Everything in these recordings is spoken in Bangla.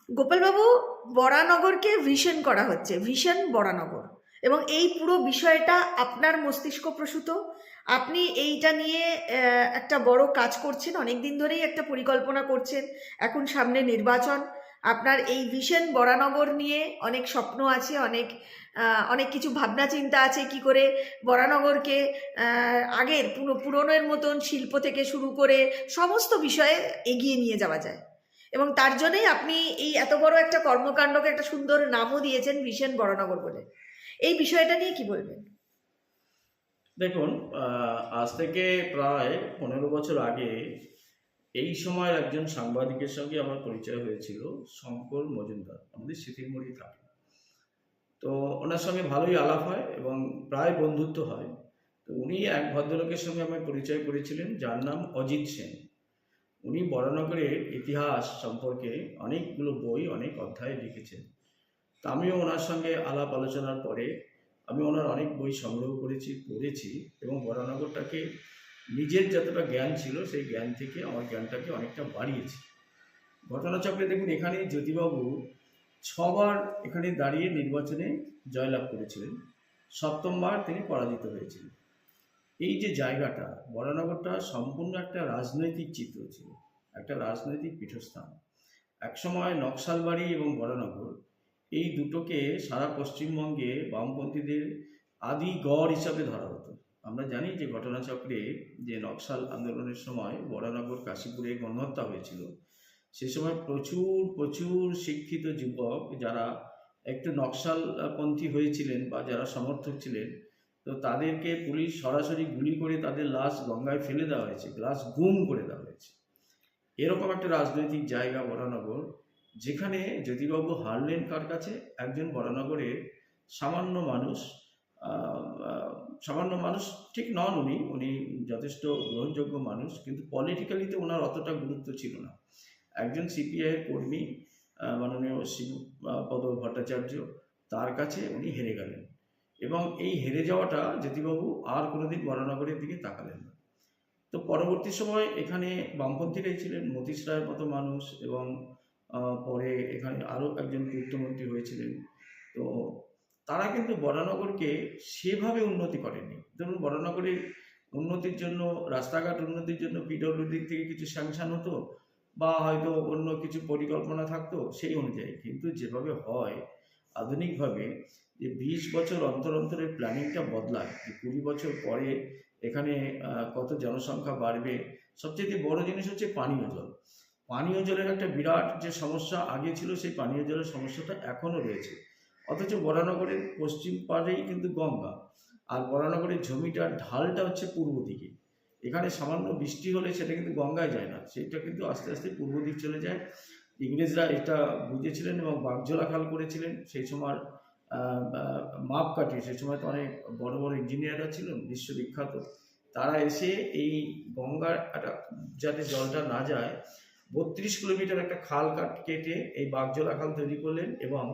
গোপালবাবু, বরানগরকে ভিশন করা হচ্ছে, ভিশন বরানগর, এবং এই পুরো বিষয়টা আপনার মস্তিষ্ক প্রসূত। আপনি এইটা নিয়ে একটা বড় কাজ করছেন, অনেক দিন ধরেই একটা পরিকল্পনা করছেন। এখন সামনে নির্বাচন, আপনার এই ভিশন বরানগর নিয়ে অনেক স্বপ্ন আছে, অনেক কিছু ভাবনা চিন্তা আছে কি করে বরানগরকে আগের পুরনোর মতন শিল্প থেকে শুরু করে সমস্ত বিষয়ে এগিয়ে নিয়ে যাওয়া যায়। এবং তার জন্যই আপনি এই এত বড় একটা কর্মকাণ্ডকে একটা সুন্দর নামও দিয়েছেন ভীষণ বড়নগর বলে। এই বিষয়টা নিয়ে কি বলবেন? দেখুন, আজ থেকে প্রায় 15 বছর আগে এই সময়ের একজন সাংবাদিকের সঙ্গে আমার পরিচয় হয়েছিল। শঙ্কর মজুমদার আমাদের স্মৃতিরমোড়ে থাকে। তো ওনার সঙ্গে ভালোই আলাপ হয় এবং প্রায় বন্ধুত্ব হয়। তো উনি এক ভদ্রলোকের সঙ্গে আমার পরিচয় করেছিলেন, যার নাম অজিত সেন। উনি বরানগরের ইতিহাস সম্পর্কে অনেকগুলো বই, অনেক অধ্যায় লিখেছেন। তা আমিও ওনার সঙ্গে আলাপ আলোচনার পরে আমি ওনার অনেক বই সংগ্রহ করেছি, পড়েছি এবং বরানগরটাকে নিজের যতটা জ্ঞান ছিল সেই জ্ঞান থেকে আমার জ্ঞানটাকে অনেকটা বাড়িয়েছি। ঘটনাচক্রে দেখুন, এখানে জ্যোতিবাবু 6বার এখানে দাঁড়িয়ে নির্বাচনে জয়লাভ করেছিলেন। 7ম বার তিনি পরাজিত হয়েছিলেন। এই যে জায়গাটা, বরানগরটা সম্পূর্ণ একটা রাজনৈতিক চিত্র ছিল, একটা রাজনৈতিক পীঠস্থান। একসময় নকশালবাড়ি এবং বরানগর এই দুটোকে সারা পশ্চিমবঙ্গে বামপন্থীদের আদি গড় হিসাবে ধরা হতো। আমরা জানি যে ঘটনাচক্রে যে নকশাল আন্দোলনের সময় বরানগর কাশীপুরে গণহত্যা হয়েছিল, সে সময় প্রচুর প্রচুর শিক্ষিত যুবক যারা একটু নকশালপন্থী হয়েছিলেন বা যারা সমর্থক ছিলেন, তো তাদেরকে পুলিশ সরাসরি গুলি করে তাদের লাশ গঙ্গায় ফেলে দেওয়া হয়েছে, লাশ গুম করে দেওয়া হয়েছে। এরকম একটা রাজনৈতিক জায়গা বরানগর, যেখানে জ্যোতিবাবু হারলেন কার কাছে? একজন বরানগরের সামান্য মানুষ। আহ, আহ, সামান্য মানুষ ঠিক নন উনি, উনি যথেষ্ট গ্রহণযোগ্য মানুষ, কিন্তু পলিটিক্যালিতে ওনার অতটা গুরুত্ব ছিল না। একজন সিপিআইয়ের কর্মী, মাননীয় শিবপদ ভট্টাচার্য, তার কাছে উনি হেরে গেলেন। এবং এই হেরে যাওয়াটা জ্যোতিবাবু আর কোনোদিন বরানগরের দিকে তাকালেন না। তো পরবর্তী সময় এখানে বামপন্থীরাই ছিলেন, মতীশ রায়ের মতো মানুষ, এবং পরে এখানে আরও একজন পূর্তমন্ত্রী হয়েছিলেন। তো তারা কিন্তু বরানগরকে সেভাবে উন্নতি করেনি। ধরুন, বরানগরের উন্নতির জন্য, রাস্তাঘাট উন্নতির জন্য পিডব্লিউডি থেকে কিছু স্যাংশন হতো বা হয়তো অন্য কিছু পরিকল্পনা থাকতো সেই অনুযায়ী, কিন্তু যেভাবে হয় আধুনিকভাবে, যে 20 বছর অন্তর অন্তরের প্ল্যানিংটা বদলায়, যে 20 বছর পরে এখানে কত জনসংখ্যা বাড়বে। সবচেয়ে বড় জিনিস হচ্ছে পানীয় জল। পানীয় জলের একটা বিরাট যে সমস্যা আগে ছিল, সেই পানীয় জলের সমস্যাটা এখনও রয়েছে। অথচ বরানগরের পশ্চিম পাড়েই কিন্তু গঙ্গা, আর বরানগরের জমিটার ঢালটা হচ্ছে পূর্ব দিকে। এখানে সামান্য বৃষ্টি হলে সেটা কিন্তু গঙ্গায় যায় না, সেটা কিন্তু আস্তে আস্তে পূর্ব দিক চলে যায়। ইংরেজরা এটা বুঝেছিলেন এবং বাগজোলা খাল করেছিলেন সেই সময়। মাপকাঠি, সেই সময় তো অনেক বড় বড় ইঞ্জিনিয়াররা ছিলেন বিশ্ববিখ্যাত, তারা এসে এই গঙ্গার একটা, যাতে জলটা না যায়, 32 কিলোমিটার একটা খাল কেটে এই বাগজোলা খাল তৈরি করলেন। এবং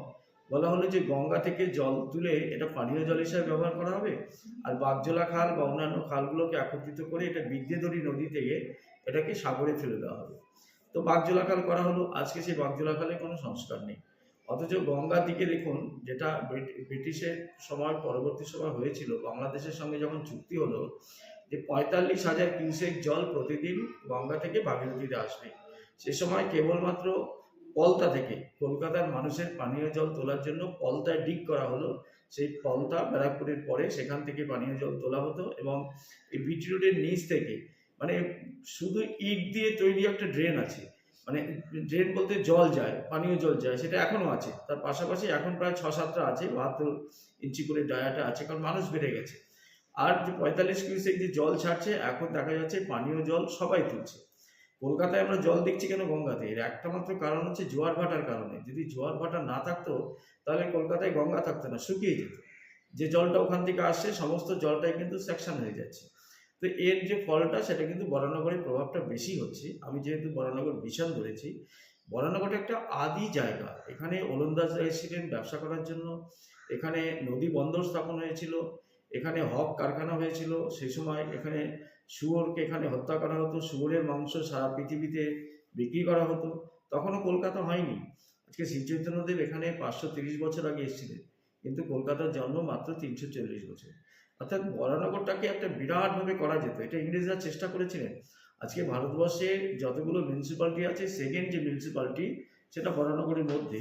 বলা হলো যে গঙ্গা থেকে জল তুলে এটা পানীয় জল হিসাবে ব্যবহার করা হবে, আর বাগজোলা খাল বা অন্যান্য খালগুলোকে একত্রিত করে এটা বিদ্যেধরী নদী থেকে এটাকে সাগরে ফেলে দেওয়া হবে। তো বাগজোলা খাল করা হলো। আজকে সেই বাগজোলা খালে কোনো সংস্কার নেই। অথচ গঙ্গার দিকে দেখুন, যেটা ব্রিটিশের সময়, পরবর্তী সময় হয়েছিল, বাংলাদেশের সঙ্গে যখন চুক্তি হলো যে 45,000 কিউসেক জল প্রতিদিন গঙ্গা থেকে ভাগীরথীতে আসবে, সে সময় কেবলমাত্র পলতা থেকে কলকাতার মানুষের পানীয় জল তোলার জন্য পলতায় ডিগ করা হলো। সেই পলতা ব্যারাকপুরের পরে সেখান থেকে পানীয় জল তোলা হতো, এবং এই বিটি রোডের নিচ থেকে, মানে শুধু ইট দিয়ে তৈরি একটা ড্রেন আছে, মানে ড্রেন বলতে জল যায়, পানীয় জল যায়, সেটা এখনো আছে। তার পাশাপাশি এখন প্রায় 6-7টা আছে, 72 ইঞ্চি করে ডায়াটা আছে, কারণ মানুষ বেড়ে গেছে। আর যে 45 কিউসেক যে জল ছাড়ছে, এখন দেখা যাচ্ছে পানীয় জল সবাই তুলছে। কলকাতায় আমরা জল দেখছি কেন গঙ্গাতে? এর একটা মাত্র কারণ হচ্ছে জোয়ার ভাটার কারণে। যদি জোয়ার ভাটা না থাকতো, তাহলে কলকাতায় গঙ্গা থাকতো না, শুকিয়ে যেত। যে জলটা ওখান থেকে আসছে, সমস্ত জলটাই কিন্তু সেকশন হয়ে যাচ্ছে। তো এর যে ফলটা, সেটা কিন্তু বরানগরের প্রভাবটা বেশি হচ্ছে। আমি যেহেতু বরানগর বিশাল ধরেছি, বরানগরটা একটা আদি জায়গা। এখানে ওলন্দাজরা এসেছিলেন ব্যবসা করার জন্য, এখানে নদী বন্দর স্থাপন হয়েছিল, এখানে হক কারখানা হয়েছিল। সেই সময় এখানে শুয়োরকে এখানে হত্যা করা হতো, শুয়োরের মাংস সারা পৃথিবীতে বিক্রি করা হতো। তখনও কলকাতা হয়নি। আজকে শ্রী চৈতন্যদেব এখানে 530 বছর আগে এসেছিলেন, কিন্তু কলকাতার জন্ম মাত্র 340 বছর। অর্থাৎ বরানগরটাকে একটা বিরাটভাবে করা যেত, এটা ইংরেজরা চেষ্টা করেছিলেন। আজকে ভারতবর্ষে যতগুলো মিউনিসিপ্যালিটি আছে, সেকেন্ড যে মিউনিসিপ্যালিটি সেটা বরানগরের মধ্যে,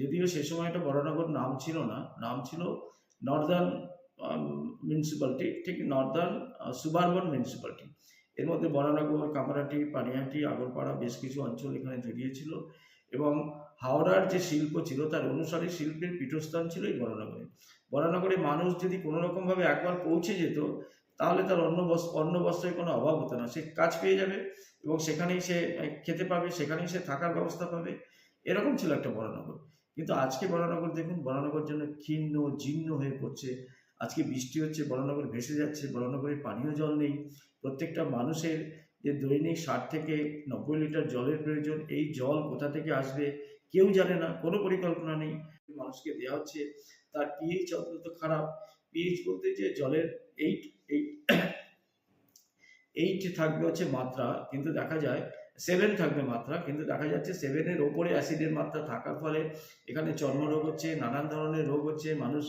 যদিও সে সময় এটা বরানগর নাম ছিল না, নাম ছিল নর্দার্ন মিউনিসিপ্যালিটি, ঠিক নর্দার্ন সুবারবন মিউনিসিপ্যালিটি। এর মধ্যে বরানগর, কামারহাটি, পানিহাটি, আগরপাড়া বেশ কিছু অঞ্চল এখানে জড়িয়ে ছিল। এবং হাওড়ার যে শিল্প ছিল তার অনুসারী শিল্পের পীঠস্থান ছিল এই বরানগরে। বরানগরে মানুষ যদি কোনো রকমভাবে একবার পৌঁছে যেত, তাহলে তার অন্ন বস্ত্রের কোনো অভাব হতো না, সে কাজ পেয়ে যাবে এবং সেখানেই সে খেতে পাবে, সেখানেই সে থাকার ব্যবস্থা পাবে, এরকম ছিল একটা বরানগর। কিন্তু আজকে বরানগর দেখুন, বরানগর যেন ক্ষীণ জীর্ণ হয়ে পড়ছে। আজকে বৃষ্টি হচ্ছে, বরানগর ভেসে যাচ্ছে, বরানগরে পানীয় জল নেই। প্রত্যেকটা মানুষের যে দৈনিক 60 থেকে 90 লিটার জলের প্রয়োজন, এই জল কোথা থেকে আসবে কেউ জানে না, কোনো পরিকল্পনা নেই। মানুষকে দেওয়া হচ্ছে, তার পিএইচ অত্যন্ত খারাপ। পিএইচ বলতে যে জলের 8 থাকবে হচ্ছে মাত্রা, কিন্তু দেখা যায় 7 থাকবে মাত্রা, কিন্তু দেখা যাচ্ছে 7-এর ওপরে অ্যাসিডের মাত্রা থাকার ফলে এখানে চর্মরোগ হচ্ছে, নানান ধরনের রোগ হচ্ছে, মানুষ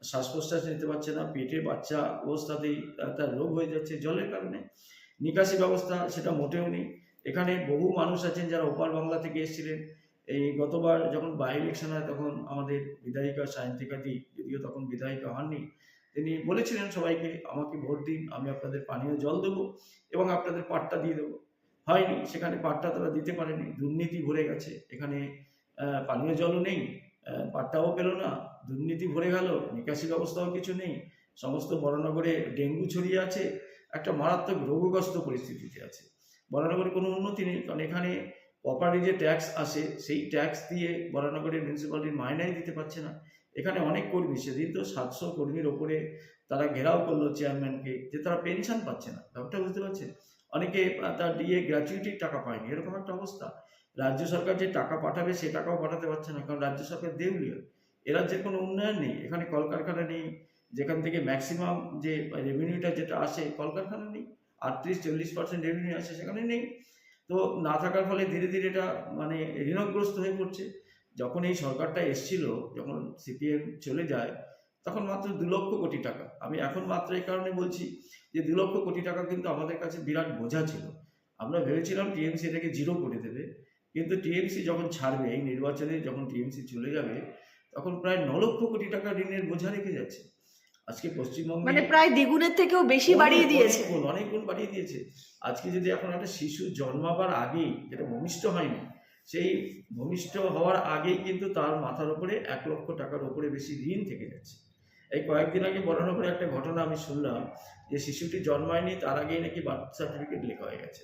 শ্বাস প্রশ্বাস নিতে পারছে না, পেটে বাচ্চা অবস্থাতেই তার রোগ হয়ে যাচ্ছে জলের কারণে। নিকাশি ব্যবস্থা সেটা মোটেও নেই। এখানে বহু মানুষ আছেন যারা ওপার বাংলা থেকে এসেছিলেন। এই গতবার যখন বাই ইলেকশন হয় তখন আমাদের বিধায়িকা সায়ন্তিকা দি, যদিও তখন বিধায়িকা হননি, তিনি বলেছিলেন সবাইকে, আমাকে ভোট দিন, আমি আপনাদের পানীয় জল দেবো এবং আপনাদের পাট্টা দিয়ে দেবো। হয়নি, সেখানে পাট্টা তারা দিতে পারেনি, দুর্নীতি ভরে গেছে এখানে। পানীয় জলও নেই, পাট্টাও পেল না, দুর্নীতি ভরে গেল, নিকাশি ব্যবস্থাও কিছু নেই। সমস্ত বরানগরে ডেঙ্গু ছড়িয়ে আছে, একটা মারাত্মক রোগগ্রস্ত পরিস্থিতিতে আছে। বরানগরে কোনো উন্নতি নেই, কারণ এখানে প্রপার্টি যে ট্যাক্স আসে সেই ট্যাক্স দিয়ে বরানগরের মিউনিসিপ্যালিটির মাইনাই দিতে পারছে না। এখানে অনেক কর্মী, সেদিন তো 700 কর্মীর ওপরে তারা ঘেরাও করলো চেয়ারম্যানকে, যে তারা পেনশন পাচ্ছে না। ব্যাপারটা বুঝতে পারছেন? অনেকে তার ডিএ গ্র্যাচুইটির টাকা পায়নি, এরকম একটা অবস্থা। রাজ্য সরকার যে টাকা পাঠাবে সে টাকাও পাঠাতে পারছে না, কারণ রাজ্য সরকার দেউলিয়া। এ রাজ্যের কোনো উন্নয়ন নেই, এখানে কলকারখানা নেই, যেখান থেকে ম্যাক্সিমাম যে রেভিনিউটা যেটা আসে, কলকারখানা নেই। 38-40% রেভিনিউ আসে, সেখানে নেই। তো না থাকার ফলে ধীরে ধীরে এটা মানে ঋণগ্রস্ত হয়ে পড়ছে। যখন এই সরকারটা এসছিল, যখন সিপিএম চলে যায়, তখন মাত্র 2 লক্ষ কোটি টাকা। আমি এখন মাত্র এই কারণে বলছি যে 2 লক্ষ কোটি টাকা কিন্তু আমাদের কাছে বিরাট বোঝা ছিল। আমরা ভেবেছিলাম টিএমসি এটাকে জিরো করে দেবে, কিন্তু টিএমসি যখন ছাড়বে, এই নির্বাচনে যখন টিএমসি চলে যাবে, তখন প্রায় 9 লক্ষ কোটি টাকা ঋণের বোঝা রেখে যাচ্ছে। আজকে পশ্চিমবঙ্গে মানে প্রায় দ্বিগুণের থেকেও বেশি বাড়িয়ে দিয়েছে। অনেক গুণ বাড়িয়ে দিয়েছে। আজকে যদি এখন একটা শিশু জন্মাবার আগেই, যেটা ভূমিষ্ঠ হয়নি, সেই ভূমিষ্ঠ হওয়ার আগেই কিন্তু তার মাথার উপরে 1 লক্ষ টাকার উপরে বেশি ঋণ থেকে যাচ্ছে। এই কয়েকদিন আগে বরানগরে একটা ঘটনা আমি শুনলাম, যে শিশুটি জন্মায়নি তার আগেই নাকি বার্থ সার্টিফিকেট লেখা হয়ে গেছে।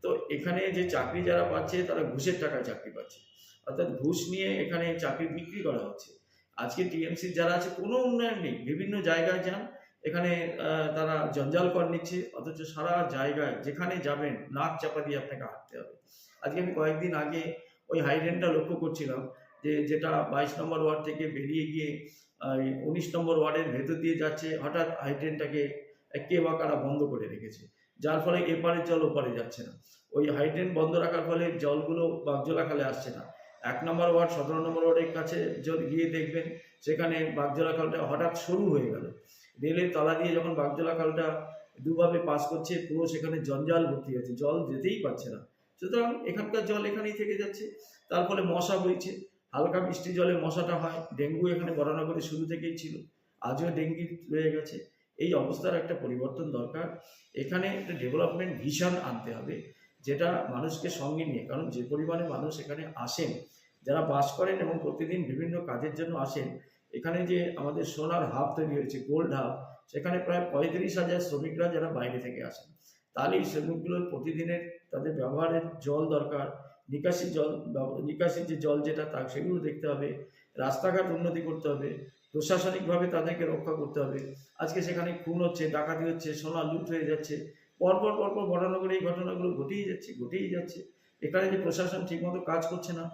তো এখানে যে চাকরি যারা পাচ্ছে তারা ঘুষের টাকায় চাকরি পাচ্ছে, অর্থাৎ ঘুষ নিয়ে এখানে চাকরি বিক্রি করা হচ্ছে। আজকে টিএমসি যারা আছে কোনো উন্নয়ন নেই, বিভিন্ন জায়গায় যান, এখানে তারা জঞ্জাল কর নিচ্ছে, অথচ সারা জায়গায় যেখানে যাবেন নাক চাপা দিয়ে আপনাকে হাঁটতে হবে। আজকে আমি কয়েকদিন আগে ওই হাইড্রেনটা লক্ষ্য করছিলাম, যেটা 22 নম্বর ওয়ার্ড থেকে বেরিয়ে গিয়ে 19 নম্বর ওয়ার্ডের ভেতর দিয়ে যাচ্ছে, হঠাৎ হাইড্রেনটাকে কে বা কারা বন্ধ করে রেখেছে, যার ফলে এপারের জল ওপারে যাচ্ছে না। ওই হাইড্রেন বন্ধ রাখার ফলে জলগুলো বাগজোলা খালে আসছে না। 1 নম্বর ওয়ার্ড 17 নম্বর ওয়ার্ডের কাছে গিয়ে দেখবেন সেখানে বাগজোলা খালটা হঠাৎ সরু হয়ে গেল। রেলের তলা দিয়ে যখন বাগজোলা খালটা দুভাবে পাস করছে, পুরো সেখানে জঞ্জাল ভর্তি আছে, জল যেতেই পারছে না। সুতরাং এখানকার জল এখানেই থেকে যাচ্ছে, তার ফলে মশা বইছে। হালকা বৃষ্টি জলে মশাটা হয়। ডেঙ্গু এখানে বরানগরে শুরু থেকেই ছিল, আজও ডেঙ্গি রয়ে গেছে। এই অবস্থার একটা পরিবর্তন দরকার। এখানে একটা ডেভেলপমেন্ট ভিশন আনতে হবে, যেটা মানুষকে সঙ্গে নিয়ে, কারণ যে পরিমাণে মানুষ এখানে আসেন, যারা বাস করেন এবং প্রতিদিন বিভিন্ন কাজের জন্য আসেন, এখানে যে আমাদের সোনার হাব তৈরি হয়েছে, গোল্ড হাব, সেখানে প্রায় 35,000 শ্রমিকরা যারা বাইরে থেকে আসেন। তাহলে এই শ্রমিকগুলোর প্রতিদিনের তাদের ব্যবহারের জল দরকার, নিকাশির যে জল যেটা তা সেগুলো দেখতে হবে, রাস্তাঘাট উন্নতি করতে হবে, প্রশাসনিকভাবে তাদেরকে রক্ষা করতে হবে। আজকে সেখানে খুন হচ্ছে, ডাকাতি হচ্ছে, সোনা লুট হয়ে যাচ্ছে, পরপর বরানগরে এই ঘটনাগুলো ঘটেই যাচ্ছে। এখানে যে প্রশাসন ঠিকমতো কাজ করছে না,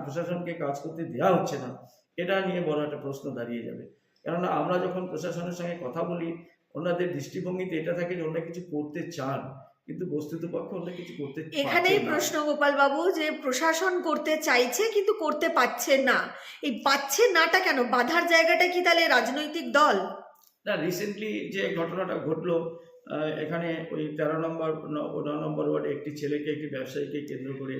প্রশাসনকে কাজ করতে দেওয়া হচ্ছে না, এটা নিয়ে বড় একটা প্রশ্ন দাঁড়িয়ে যাবে। কেননা আমরা যখন প্রশাসনের সঙ্গে কথা বলি, ওনাদের দৃষ্টিভঙ্গিতে এটা থাকে যে ওনারা কিছু করতে চান, কিন্তু বস্তুতপক্ষে ওরা কিছু করতে এখানেই পারছে না। প্রশ্ন গোপাল বাবু, যে প্রশাসন করতে চাইছে কিন্তু করতে পারছে না, এই পাচ্ছে নাটা কেন? বাধার জায়গাটা কি তাহলে রাজনৈতিক দল? না, রিসেন্টলি যে ঘটনাটা ঘটলো, এখানে ওই 13 নম্বর 9 নম্বর ওয়ার্ডে একটি ছেলেকে, একটি ব্যবসায়ীকে কেন্দ্র করে,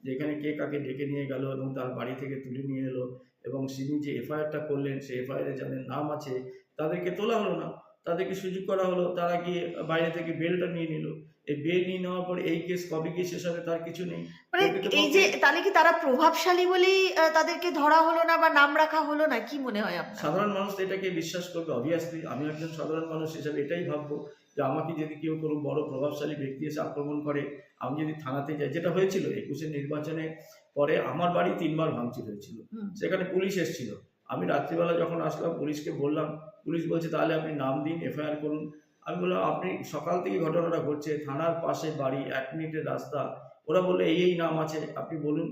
যেখানে কে কাকে ডেকে নিয়ে গেল এবং তার বাড়ি থেকে তুলে নিয়ে এলো, এবং তিনি যে এফআইআরটা করলেন সেই এফআইআরে যাদের নাম আছে তাদেরকে তোলা হলো না, তাদেরকে সুযোগ করা হলো, তারা গিয়ে বাইরে থেকে বেলটা নিয়ে নিল। এই বেল নিয়ে নেওয়ার পর এই কেস কবে গিয়ে শেষ হবে তার কিছু নেই। মানে এই যে তাহলে কি তারা প্রভাবশালী বলেই তাদেরকে ধরা হলো না বা নাম রাখা হলো না, কি মনে হয় আপনার? সাধারণ মানুষ তো এটাকে বিশ্বাস করবে অবভিয়াসলি। আমি একজন সাধারণ মানুষ হিসাবে এটাই ভাববো যে আমাকে যদি কেউ কোনো বড় প্রভাবশালী ব্যক্তি এসে আক্রমণ করে, আমি যদি থানাতে যাই, যেটা হয়েছিল 21-এর নির্বাচনে পরে আমার বাড়ি 3বার ভাঙচুর হয়েছিল, সেখানে পুলিশ এসেছিল। আমি রাত্রিবেলা যখন আসলাম পুলিশকে বললাম, পুলিশ বলছে তাহলে আপনি নাম দিন, এফআইআর করুন। আমি বললাম আপনি সকাল থেকে ঘটনাটা ঘটছে, থানার পাশে বাড়ি, 1 মিনিটের রাস্তা, ওরা বললো এই নাম আছে, আপনি বলুন।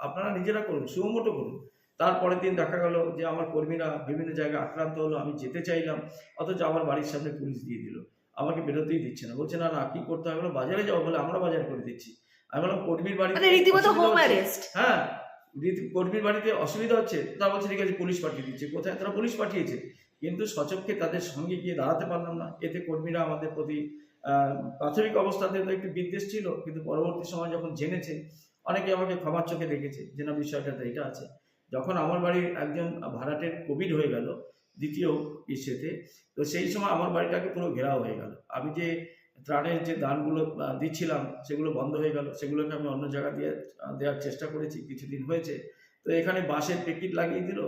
আপনারা নিজেরা করুন, সুমোটো করুন। তারপরের দিন দেখা গেল যে আমার কর্মীরা বিভিন্ন জায়গায় আক্রান্ত হলো, আমি যেতে চাইলাম, অথচ আমার বাড়ির সামনে পুলিশ দিয়ে দিল, আমাকে বেরোতেই দিচ্ছে না, বলছে না না কি করতে হবে, বাজারে যাও, বলে আমরা বাজার করে দিচ্ছি। আমি বললাম কর্মীর বাড়িতে মানে রীতিমতো অসুবিধা হোম হচ্ছে। অ্যারেস্ট। হ্যাঁ, কর্মীর বাড়িতে অসুবিধা হচ্ছে, তা বলছে ঠিক আছে পুলিশ পাঠিয়ে দিচ্ছে। কোথায়? তারা পুলিশ পাঠিয়েছে, কিন্তু সচক্ষে তাদের সঙ্গে গিয়ে দাঁড়াতে পারলাম না। এতে কর্মীরা আমাদের প্রতি প্রাথমিক অবস্থাতে তো একটু বিদ্বেষ ছিল, কিন্তু পরবর্তী সময় যখন জেনেছে, অনেকে আমাকে ক্ষমার চোখে দেখেছে যে না বিষয়টাতে এটা আছে। যখন আমার বাড়ির একজন ভাড়াটের কোভিড হয়ে গেল দ্বিতীয় ইস্যুতে, তো সেই সময় আমার বাড়িটাকে পুরো ঘেরাও হয়ে গেল। আমি যে ত্রাণের যে দানগুলো দিচ্ছিলাম সেগুলো বন্ধ হয়ে গেল, সেগুলোকে আমি অন্য জায়গা দিয়ে দেওয়ার চেষ্টা করেছি, কিছুদিন হয়েছে। তো এখানে বাঁশের প্যাকেট লাগিয়ে দিল,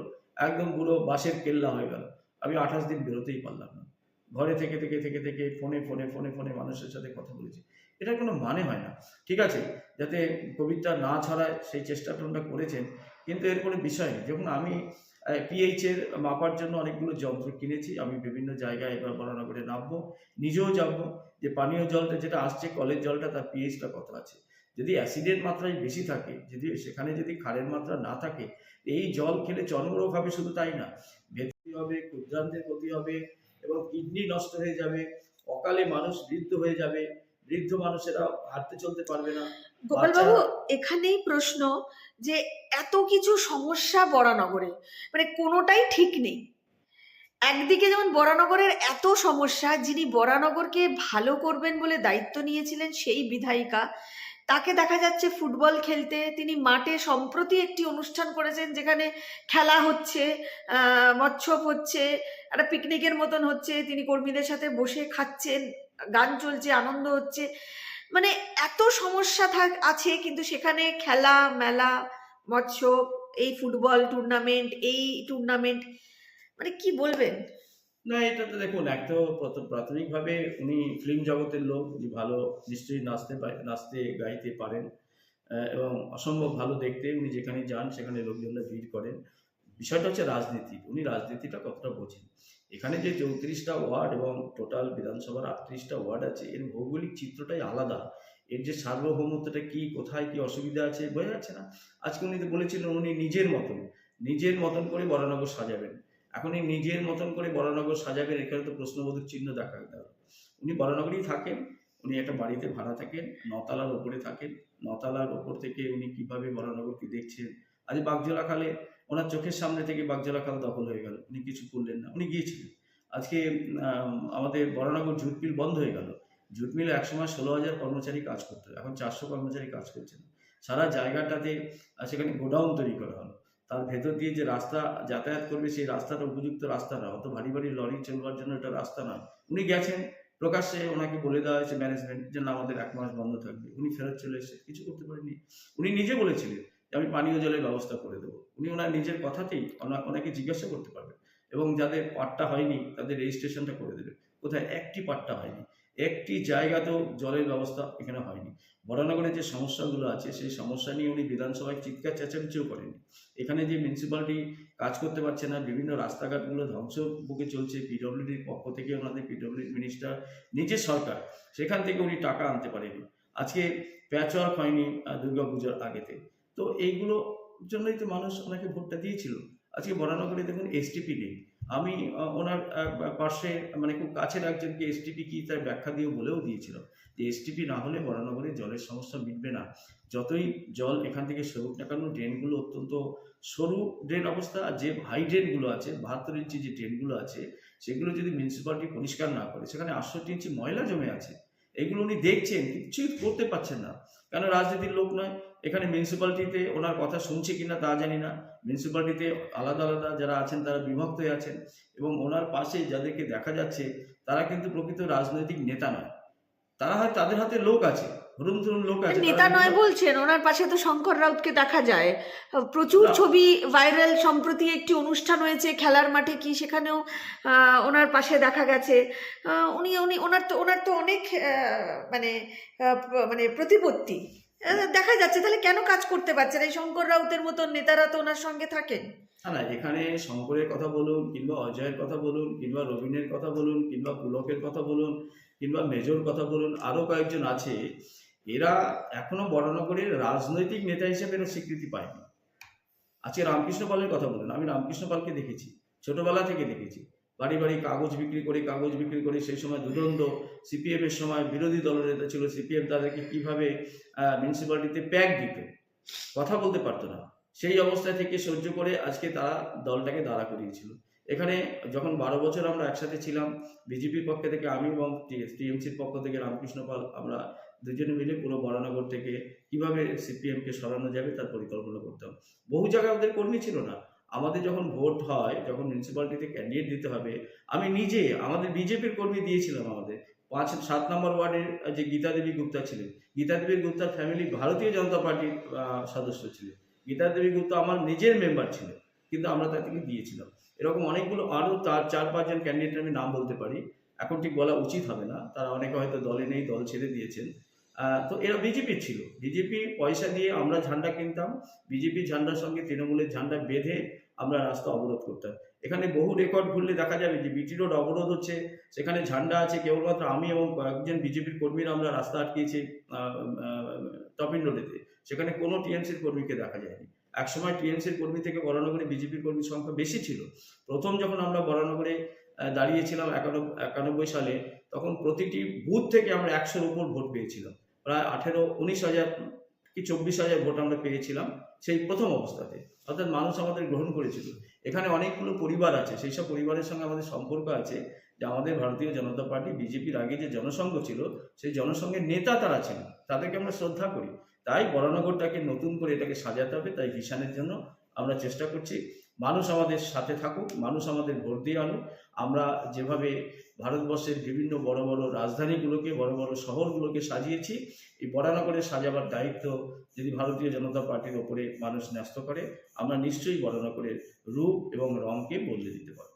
একদম পুরো বাঁশের কেল্লা হয়ে গেল। আমি 28 দিন বেরোতেই পারলাম না, ঘরে থেকে থেকে থেকে থেকে ফোনে ফোনে ফোনে ফোনে মানুষের সাথে কথা বলেছি। এটার কোনো মানে হয় না। ঠিক আছে, যাতে কোভিডটা না ছড়ায় সেই চেষ্টাটা ওনারা করেছেন, কিন্তু এর কোনো বিষয় নেই। যখন আমি পিএইচের মাপার জন্য অনেকগুলো যন্ত্র কিনেছি, আমি বিভিন্ন জায়গায় এবার বরানগরে নামবো, নিজেও যাবো যে পানীয় জলটা যেটা আসছে কলের জলটা, তার পিএইচটা কত আছে। যদি অ্যাসিডের মাত্রায় বেশি থাকে, যদি সেখানে যদি ক্ষারের মাত্রা না থাকে, এই জল খেলে চর্মরোগ হবে, শুধু তাই না, ভেতরি হবে, ক্ষুদ্রান্তের ক্ষতি হবে, এবং কিডনি নষ্ট হয়ে যাবে, অকালে মানুষ বৃদ্ধ হয়ে যাবে, বৃদ্ধ মানুষেরা হাঁটতে চলতে পারবে না। গোপাল বাবু, এখানেই প্রশ্ন যে এত কিছু সমস্যা বরানগরে, মানে কোনোটাই ঠিক নেই। একদিকে যেমন বরানগরের এত সমস্যা, যিনি বরানগরকে ভালো করবেন বলে দায়িত্ব নিয়েছিলেন সেই বিধায়িকা, তাকে দেখা যাচ্ছে ফুটবল খেলতে। তিনি মাঠে সম্প্রতি একটি অনুষ্ঠান করেছেন যেখানে খেলা হচ্ছে, মৎসব হচ্ছে, একটা পিকনিকের মতন হচ্ছে, তিনি কর্মীদের সাথে বসে খাচ্ছেন, গান চলছে, আনন্দ হচ্ছে। মানে এত সমস্যা আছে, কিন্তু সেখানে খেলা মেলা, মৎসব, এই ফুটবল টুর্নামেন্ট, এই টুর্নামেন্ট, মানে কি বলবেন? না, এটা তো দেখুন, এক তো প্রাথমিকভাবে উনি ফিল্ম জগতের লোক, উনি ভালো নিশ্চয়ই নাচতে গাইতে পারেন, এবং অসম্ভব ভালো দেখতে। উনি যেখানে যান সেখানে লোকজনরা ভিড় করেন। বিষয়টা হচ্ছে রাজনীতি, উনি রাজনীতিটা কতটা বোঝেন। এখানে যে 34টা ওয়ার্ড এবং টোটাল বিধানসভার 38টা ওয়ার্ড আছে, এর ভৌগোলিক চিত্রটাই আলাদা। এর যে সার্বভৌমত্বটা কি, কোথায় কি অসুবিধা আছে বোঝা যাচ্ছে না। আজকে উনি তো বলেছিলেন উনি নিজের মতন করে বরানগর সাজাবেন। এখন এই নিজের মতন করে বরানগর সাজাবেন, এখানে তো প্রশ্নবোধক চিহ্ন দেখা গেল। উনি বরানগরেই থাকেন, উনি একটা বাড়িতে ভাড়া থাকেন, 9তলার ওপরে থাকেন। 9তলার ওপর থেকে উনি কিভাবে বরানগরকে দেখছেন। আজ বাগজোলা খালে ওনার চোখের সামনে থেকে বাগজোলা খাল দখল হয়ে গেল, উনি কিছু করলেন না, উনি গিয়েছিলেন। আজকে আমাদের বরানগর জুট মিল বন্ধ হয়ে গেল। জুট মিলে একসময় 16,000 কর্মচারী কাজ করতো, এখন 400 কর্মচারী কাজ করছে না। সারা জায়গাটাতে সেখানে গোডাউন তৈরি করা হলো, তার ভেতর দিয়ে যে রাস্তা যাতায়াত করবে সেই রাস্তাটা উপযুক্ত রাস্তা না, অত ভারী ভারী লরি চলবার জন্য এটা রাস্তা নয়। উনি গেছেন, প্রকাশ্যে ওনাকে বলে দেওয়া হয়েছে ম্যানেজমেন্ট যে না আমাদের 1 মাস বন্ধ থাকবে, উনি ফেরত চলে এসে কিছু করতে পারেননি। উনি নিজে বলেছিলেন যে আমি পানীয় জলের ব্যবস্থা করে দেবো, উনি ওনার নিজের কথাতেই ওনাকে জিজ্ঞাসা করতে পারবেন, এবং যাদের পাট্টা হয়নি তাদের রেজিস্ট্রেশনটা করে দেবে। কোথায়? একটি পাট্টা হয়নি, একটি জায়গাতেও জলের ব্যবস্থা এখানে হয়নি। বরানগরে যে সমস্যাগুলো আছে সেই সমস্যা নিয়ে উনি বিধানসভায় চিৎকার চেঁচামেচিও করেনি। এখানে যে মিউনিসিপ্যালিটি কাজ করতে পারছে না, বিভিন্ন রাস্তাঘাটগুলো ধ্বংস বুকে চলছে, পিডব্লিউডির পক্ষ থেকে ওনাদের পিডব্লিউডি মিনিস্টার নিজের সরকার, সেখান থেকে উনি টাকা আনতে পারেনি। আজকে প্যাচওয়ার্ক হয়নি দুর্গাপুজোর আগেতে। তো এইগুলোর জন্যই তো মানুষ ওনাকে ভোটটা দিয়েছিল। আজকে বরানগরে দেখুন এসটিপি নেই। আমি ওনার পাশে মানে খুব কাছের একজনকে এসটিপি কি তার ব্যাখ্যা দিয়ে বলেও দিয়েছিল যে এসটিপি না হলে বরানগরে জলের সমস্যা মিটবে না। যতই জল এখান থেকে সরুক না কেন, ড্রেনগুলো অত্যন্ত সরু ড্রেন অবস্থা, আর যে হাই ড্রেনগুলো আছে 72 ইঞ্চি যে ড্রেনগুলো আছে সেগুলো যদি মিউনিসিপ্যালিটি পরিষ্কার না করে, সেখানে 68 ইঞ্চি ময়লা জমে আছে। এগুলো উনি দেখছেন, কিছুই করতে পারছেন না, কেন রাজনীতির লোক নয়। এখানে মিউনিসিপ্যালিটিতে ওনার কথা শুনছে কিনা তা জানি না। মিউনিসিপ্যালিটিতে আলাদা আলাদা যারা আছেন তারা বিভক্ত হয়ে আছেন, এবং ওনার পাশে যাদেরকে দেখা যাচ্ছে তারা কিন্তু প্রকৃত রাজনৈতিক নেতা নয়। তারা হয় তাদের হাতে লোক আছে, ধরুন ধরুন লোক আছে, নেতা তারা নয় কিন্তু- বলছেন, ওনার পাশে তো শঙ্কর রাউতকে দেখা যায়। প্রচুর না। ছবি ভাইরাল। সম্প্রতি একটি অনুষ্ঠান হয়েছে খেলার মাঠে, কি সেখানেও ওনার পাশে দেখা গেছে। উনি উনি ওনার তো অনেক মানে প্রতিপত্তি দেখা যাচ্ছে। তাহলে কেন কাজ করতে পারছেন? এই শঙ্কর রাউতের মতন নেতারা তো ওনার সঙ্গে থাকেন। না না, এখানে শঙ্করের কথা বলুন, কিংবা অজয়ের কথা বলুন, কিংবা রবীনের কথা বলুন, কিংবা পুলকের কথা বলুন, কিংবা মেজর কথা বলুন, আরো কয়েকজন আছে, এরা এখনো বরানগরের রাজনৈতিক নেতা হিসেবে এরা স্বীকৃতি পায়নি। আজকে রামকৃষ্ণ পালের কথা বলুন, আমি রামকৃষ্ণ পালকে দেখেছি, ছোটবেলা থেকে দেখেছি। বাড়ি বাড়ি কাগজ বিক্রি করে সেই সময় দুরন্ত সিপিএম এর সময় বিরোধী দলের নেতা ছিল, সিপিএম তাদেরকে কিভাবে মিউনিসিপ্যালিটিতে প্যাক দিত, কথা বলতে পারতো না, সেই অবস্থা থেকে সহ্য করে আজকে তারা দলটাকে দাঁড়া করিয়েছিল। এখানে যখন 12 বছর আমরা একসাথে ছিলাম, বিজেপির পক্ষ থেকে আমি এবং টিএমসির পক্ষ থেকে রামকৃষ্ণ পাল, আমরা দুজনে মিলে পুরো বরানগর থেকে কিভাবে সিপিএমকে সরানো যাবে তার পরিকল্পনা করতাম। বহু জায়গায় ওদের কর্মী ছিল না। আমাদের যখন ভোট হয়, যখন মিউনিসিপ্যালিটিতে ক্যান্ডিডেট দিতে হবে, আমি নিজে আমাদের বিজেপির কর্মী দিয়েছিলাম। আমাদের 5-7 নম্বর ওয়ার্ডের যে গীতা দেবী গুপ্তা ছিলেন, গীতা দেবী গুপ্তার ফ্যামিলি ভারতীয় জনতা পার্টির সদস্য ছিলেন। গীতা দেবী গুপ্তা আমার নিজের মেম্বার ছিল, কিন্তু আমরা তাদেরকে দিয়েছিলাম। এরকম অনেকগুলো আরও 4-5 জন ক্যান্ডিডেট আমি নাম বলতে পারি, এখন ঠিক বলা উচিত হবে না, তারা অনেকে হয়তো দলে নেই, দল ছেড়ে দিয়েছেন। তো এরা বিজেপির ছিল। বিজেপি পয়সা দিয়ে আমরা ঝান্ডা কিনতাম, বিজেপির ঝান্ডার সঙ্গে তৃণমূলের ঝান্ডা বেঁধে আমরা রাস্তা অবরোধ করতাম। এখানে বহু রেকর্ড ঘুরলে দেখা যাবে যে বিটি রোড অবরোধ হচ্ছে, সেখানে ঝান্ডা আছে, কেবলমাত্র আমি এবং কয়েকজন বিজেপির কর্মীরা আমরা রাস্তা আটকিয়েছি টপিন রোডেতে, সেখানে কোনো টিএমসির কর্মীকে দেখা যায়নি। একসময় টিএমসির কর্মী থেকে বরানগরে বিজেপির কর্মীর সংখ্যা বেশি ছিল। প্রথম যখন আমরা বরানগরে দাঁড়িয়েছিলাম 91 সালে, তখন প্রতিটি বুথ থেকে আমরা 100-র উপর ভোট পেয়েছিলাম। প্রায় 19 হাজার কি 24 হাজার ভোট আমরা পেয়েছিলাম সেই প্রথম অবস্থাতে, অর্থাৎ মানুষ আমাদের গ্রহণ করেছিল। এখানে অনেকগুলো পরিবার আছে, সেই সব পরিবারের সঙ্গে আমাদের সম্পর্ক আছে, যে আমাদের ভারতীয় জনতা পার্টি বিজেপির আগে যে জনসংঘ ছিল, সেই জনসংঘের নেতা তারা ছিল, তাদেরকে আমরা শ্রদ্ধা করি। তাই বরানগরটাকে নতুন করে এটাকে সাজাতে হবে, তাই ভিশনের জন্য আমরা চেষ্টা করছি। মানুষ আমাদের সাথে থাকুক, মানুষ আমাদের ভোট দিয়ে আনুক। আমরা যেভাবে ভারতবর্ষের বিভিন্ন বড় বড় রাজধানীগুলোকে, বড় বড় শহরগুলোকে সাজিয়েছি, এই বরানগরের সাজাবার দায়িত্ব যদি ভারতীয় জনতা পার্টির ওপরে মানুষ ন্যস্ত করে, আমরা নিশ্চয়ই বরানগরের রূপ এবং রঙকে বদলে দিতে পারব।